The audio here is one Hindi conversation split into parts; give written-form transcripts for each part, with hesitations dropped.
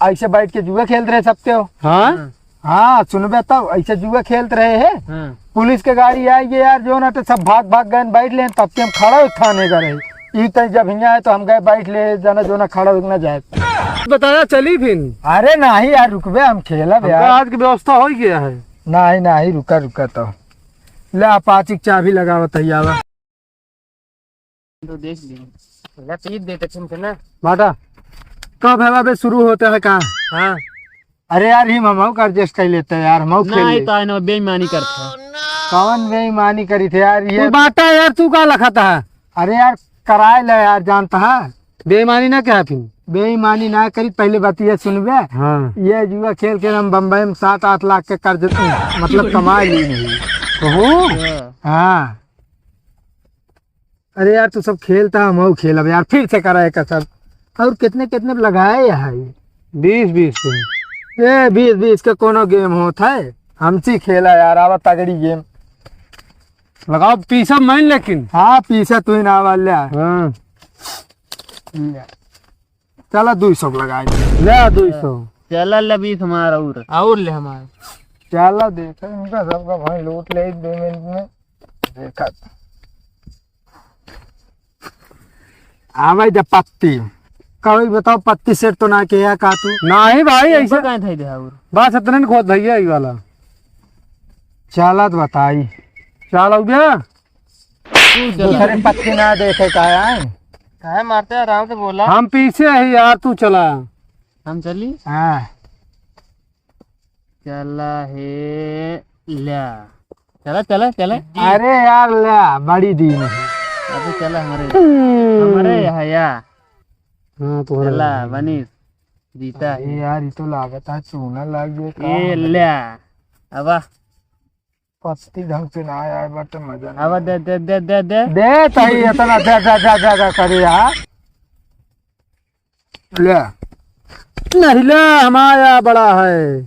ऐसे बैठ के जुआ खेलते रहे सकते हो। हाँ हाँ सुनबे तब ऐसे जुआ खेलते रहे है। पुलिस के गाड़ी आई है यार जो ना तो सब भाग भाग गए बैठ ले, तब के हम खड़ा थाने का रहे ई तक जब हिया है तो हम गए बैठ ले जाना जो ना खड़ा उगना जाए बताया चली फिर। अरे नहीं यार रुकबे हम खेलब यार, आज की व्यवस्था हो गया है। नहीं नहीं रुका रुका तो ले अपाची की चाबी लगावत है तो देख लिया पीट देते तुमसे ना बाटा कब है बे शुरू होता है कहाँ। हाँ अरे यार ही हम का एडजस्ट कर लेते हैं यार, हम खेल नहीं तो ना बेईमानी करता कौन बेईमानी करी थे यार ये बाटा यार तू का लखाता है। अरे यार कराए ले यार जानता है बेईमानी ना क्या फिर। बेईमानी ना करी पहले बात ये सुनबे। हाँ ये जुआ खेल के हम बम्बई में 7-8 लाख के कर्ज मतलब कमा ली नहीं। हाँ अरे यार तू सब खेलता है हम खेल अब यार फिर से कराए का सब। और कितने कितने लगाए यहाँ 20-20 ये 20-20 का कोनो गेम होता है, हमसे खेला यार आवा तगड़ी गेम लगाओ पीसा मान लेकिन। हाँ पीछे तू ही ना वाले हाँ चला 200 लगाए ले 200 चला ले 20 हमारा और ले हमारा चला देखा इनका सबका भाई लूट ले 2 मिनट में देखा भाई जब पत्ती कभी बताओ पत्ती सेट तो ना किया का तू नहीं भाई ऐसा कहाँ था इधर और बात सतरन खोद भैया ये वाला चला तो बताई चल हो गया। दूसरे पत्ती ना देखे काहे मारते आराम से बोला हम पीछे है यार तू चला। हम चली हाँ चला है ला चला चला चला अरे यार ला बड़ी दिन है अबे चला हमारे यहाँ या हाँ तो चला बनीस जीता ये यार ये तो लागत है चूना लग गया ये ला अब पत्ती ढंग से ना आया बट मजा नहीं अब दे दे दे दे दे दे तही इतना जा जा जा जा जा करे यार ले नहीं ले हमारा बड़ा है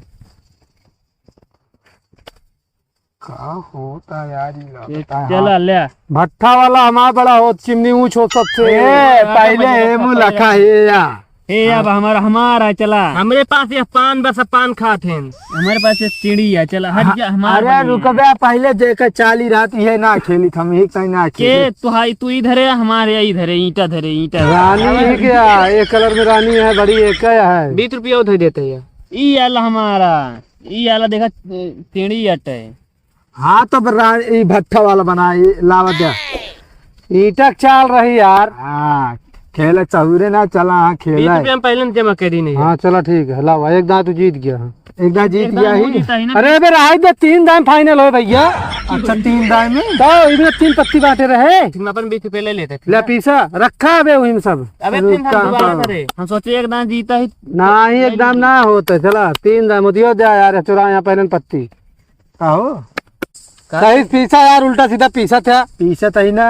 का होता यार ये लगता है चला ले भट्ठा वाला हमारा बड़ा हो चिमनी ऊंच हो सबसे। ए पहले ए मुलखा है या हे अब हमारा चला हमारे पास ये पान बस पान खाते हैं हमारे पास ये चिड़ी है चला हट जा हमारा अरे रुक बे पहले देख चाली रात ये ना खेली हम एक कहीं ना के खेली तू इधर है हमारे इधर है ईटा धरे ईटा रानी है क्या एक कलर में रानी है बड़ी एक है 20 रुपया उधर देते हैं ई आला हमारा ई आला देखा चिड़ी अट है। हाँ तो ये भट्ठा वाला बना लावा दे ईटक चाल रही यार। हाँ खेले चहुरे ना चला हाँ खेला है। पहले जमा कर दी नहीं हाँ चला ठीक है लावा एक दांत तू जीत गया। एक दाम जीत गया ही। अरे अबे रहा दे 3 दाम फाइनल हो भैया। अच्छा 3 दाम में तो इधर 3 पत्ती बांटे रहे अपन 20 रुपये ले लेते ले पीसा रखा अबे वही में सब। अबे हम सोचे एक दाम जीता ही नहीं एक दाम ना होता चला 3 दाम दियो दे यार चुरा यहाँ पहले पत्ती कहो सही पीसा यार उल्टा सीधा पीसा था पीछे तही ना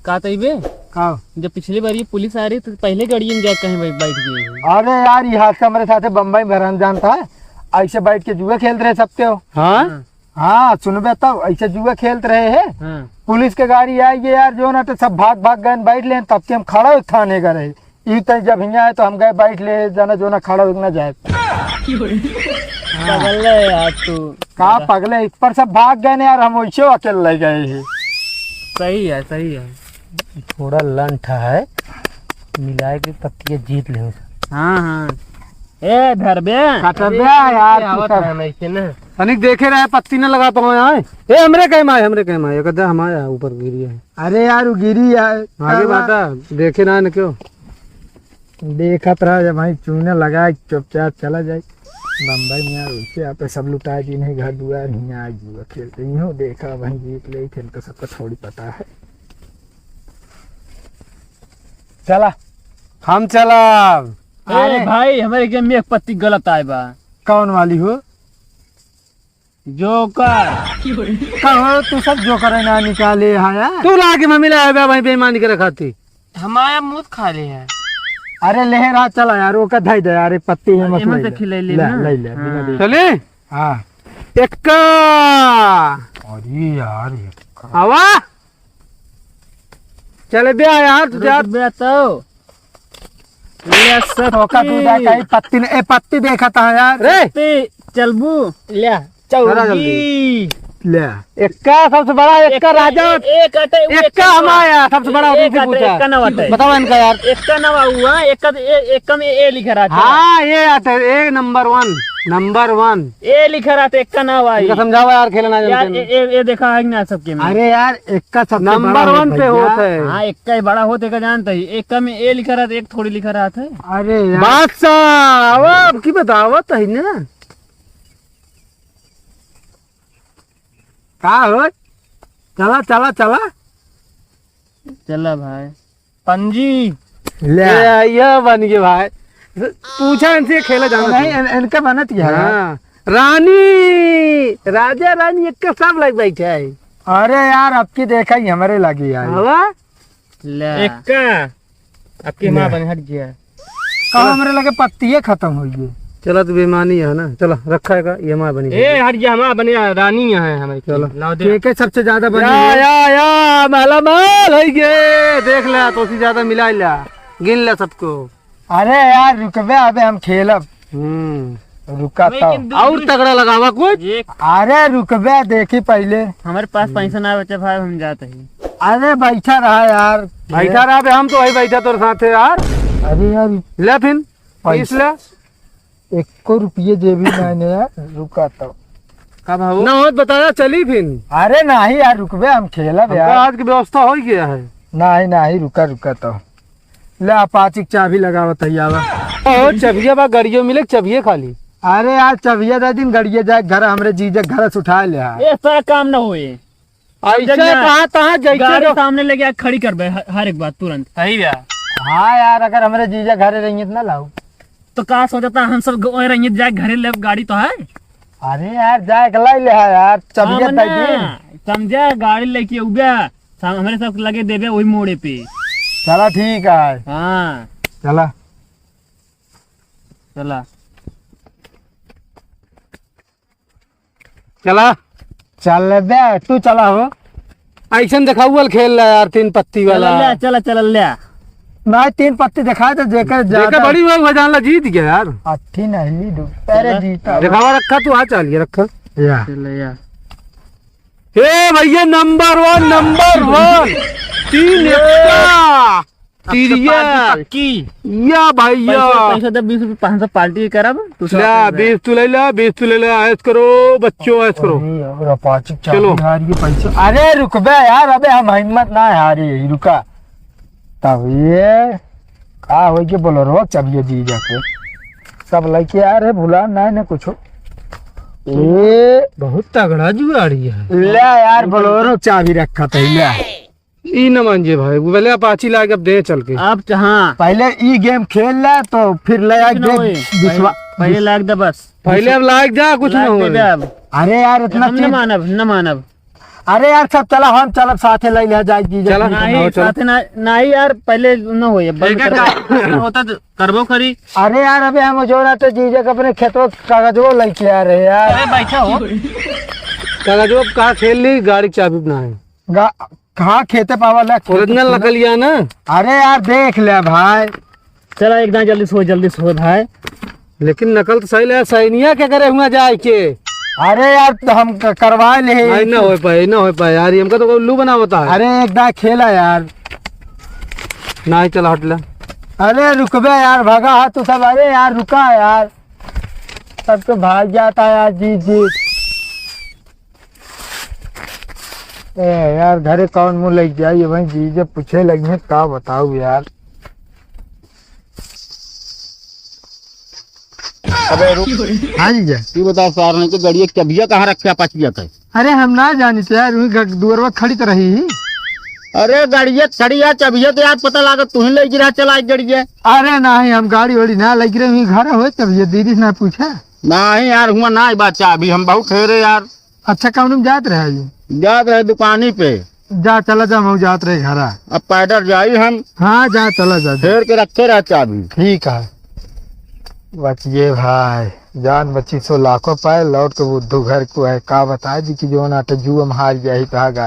का तइबे कहो। जब पिछली बार ये पुलिस आ रही तो पहले गाड़ी में गया कहीं बैठ गए। अरे यार ये हाथ हमारे साथ बम्बई में रहन जानता है ऐसे बैठ के जुआ खेलते रहे सकते हो। हाँ हाँ सुनबे तब ऐसे जुआ खेलते रहे है। पुलिस के गाड़ी आई है यार जो ना तो सब भाग भाग गए बैठ ले, तब के हम खड़ा थाने का रहे ई तक जब हिया है तो हम गए बैठ ले जाना जो ना खड़ा उगना जाए यार तू का पगले इस पर सब भाग गए यार, हम वैसे अकेले ले गए हैं। सही है सही है थोड़ा लंठा है मिलाए के पत्ती जीत ले। हाँ हाँ ए धरबे कटबे यार तू सब। ऐसे ना अनिक देखे रहे पत्ती न लगा पाओ यहाँ ए हमरे कहे माए कदे हमारे ऊपर गिरी है। अरे यार वो गिरी यार आगे बाटा देखे ना न क्यों देखा रहा जब भाई चूने लगा चुपचाप चला जाए बम्बई में यार उससे यहाँ पे सब लुटा जी नहीं घर दुआर यहाँ जुआ खेलते ही हो देखा भाई जीत ले थे तो सबको थोड़ी पता है। चला हम चला। अरे भाई हमारे गेम में एक पत्ती गलत आए बा। कौन वाली हो जोकर कहो तू सब जोकर ना निकाले आया। तू लाके मम्मी लाया भाई बेईमानी करे खाती हमारा मुंह खा ले है। अरे लहरा चला यार वो का धई दे यार एक पत्ती है मत से खिलाई ले ना। ले ले बिना देखे। चले हाँ एक अरे यार हवा चले बे यार तू जा बे तो ले टोका तू जा कहीं पत्ती ने ए पत्ती देखा था यार रे चलबू ले जरा चौकी ले एक्का सबसे बड़ा एक्का राजा एक अटे एक्का हमारा सबसे बड़ा एक तुमसे अटे एक का ना पूछा अटे बताओ इनका यार एक का नवा हुआ एक का में ए लिखा रहा था हाँ ये आते ए नंबर वन ए लिखा रहा था एक का ना हुआ इनका समझाओ यार खेलना यार जानते ये देखा है ना सबके में अरे यार एक का सबसे नंबर बड़ा है 1 पे भैया। होता है हाँ एक का ही बड़ा होते का जानता ही एक का में ए लिखा रहा था एक थोड़ी लिखा रहा था अरे यार बादशाह अब की बतावत है ना का हो चला चला चला चला भाई पंजी ले ये बन गए भाई पूछा इनसे खेला जाना नहीं इनका बनत क्या है? हाँ रानी राजा रानी एक का सब लग बैठे है अरे यार अब की देखा ही हमारे लगी यार हवा एक का आपकी माँ बन हट गया कहा हमारे लगे पत्ती खत्म हुई है चला तो बेमानी है ना चला रखा है का ये माँ बनी ए हट गया हमारा बने रानी यहाँ है हमारी चलो। लाओ दे के सबसे ज्यादा बनी या है। या माला माल है ये देख ले तो उसी ज्यादा मिला लिया गिन ले सबको अरे यार रुकबे अबे हम खेलब रुका तो और तगड़ा लगावा कुछ अरे रुकबे देखी पहले हमारे पास पैसा ना बचा भाई हम जाते ही अरे बैठा रहा यार बैठा रहा बे, हम तो वही बैठा तोर साथ है यार अरे यार ले फिर पैस ले 1 रुपये जेबी मैंने यार रुका तो कब हो ना हो बताया चली फिर अरे नहीं यार रुकबे हम खेलब हमका यार आज की व्यवस्था हो गया है नहीं नहीं रुका रुका तो ले अपाची की चाबी लगावत है यार ओ चबिया बा गड़ियों मिले चबिये खाली अरे यार चबिया दे दिन गड़िए जाए घर हमरे जीजे घर से उठा ले यार। ये सारा काम ना होए ऐसे कहा तहाँ गाड़ी जैसे सामने लेके आ, खड़ी कर बे हर एक बात तुरंत सही भैया हाँ यार अगर हमरे जीजा घर रही ना लाऊ तो कहा सोचता हम सब रही जाए घरे ले गाड़ी तो है अरे यार जाए के लाई ले यार चबिया दे दिन समझा गाड़ी लेके उगा हमारे सब लगे देवे वही मोड़े पे चला ठीक है हाँ चला चला चला चल बे तू चला हो ऐसा देखा हुआ खेल रहा यार 3 पत्ती वाला चला चला चला ले नहीं 3 पत्ती दिखाए तो जेकर देखा ज्यादा बड़ी हुआ भजान जीत गया यार अट्ठी नहीं डूब तेरे जीता दिखावा रखा तू आ चलिए रखा या चला या हे भैया नंबर 1 3 एक्का सीरियल की या भैया पैसा दे 20 रुपये 500 पार्टी करब तू ला 20 तू ले ला 20 तू ले ला ऐस करो बच्चों ऐस करो और अपाची चलो। चाबी हार के पैसे अरे रुक बे यार अबे हम हिम्मत ना हारी रुका तब ये का हो के बोलो रो चबिए जी जाके सब लेके आ रहे भुला ना ना कुछ ए बहुत तगड़ा जुआड़ी है ले यार बोलो चाबी रखा था ले ई न मांझे भाई वो पहले अपाची लाके अब दे चल के अब हाँ पहले ई गेम खेल ले तो फिर ले आ पहले लाग दे बस पहले अब लाग जा कुछ ना लाग दे हो अब अरे यार इतना हम न मानब न मानब अरे यार सब चला हम चलब साथे ले ले जाए जी चला। नहीं चलो। साथे ना नहीं यार पहले न होए बंद कर होता तो करबो खरी अरे यार अबे हम जो ना तो जीजे के अपने खेतों कागजों लेके आ रहे यार अरे बैठा हो कागजों अब कहा खेल ली गाड़ी की चाबी ना है कहाँ खेते पावा ले ओरिजिनल नकलिया ना अरे यार देख ले भाई चला एकदम जल्दी सो भाई लेकिन नकल तो सही ले सैनिया क्या करे हुआ जाए के अरे यार तो हम करवा ले आई ना हो पाए यार ये हमका तो उल्लू बना होता है अरे एकदम खेला यार ना ही चला हट ले अरे रुकबे यार भगा हाथ तो सब अरे यार रुका यार सब तो भाग जाता है यार जी जी ए यार घरे कौन मुँह लग जाइए वही जी जब पूछे लगे का बताऊ यार अबे रुक हाँ जी जा तू बता सार ने कि गड़िया चबिया कहाँ रखा पचिया का अरे हम ना जानी थे यार वही दूरवा खड़ी तो रही ही अरे गड़िया खड़िया चबिया तो यार पता लागत तू ही ले गिरा चला गड़िया अरे नहीं हम गाड़ी वाड़ी ना लग रहे घर हो तब ये दीदी से ना पूछा नहीं यार हुआ ना बात चाबी हम बहुत ठहरे यार अच्छा कौन में जात रहे जी जात रहे दुकानी पे जा चला जा हम जात रहे घर अब पैदल जाई हम हाँ जा चला जा ठहर के रखे रह चाबी ठीक है बचिए भाई जान बची सो लाखों पाए लौट के बुद्धू घर को है का बताए जी कि जो ना तो जुआ हार जाही कहा गाड़ी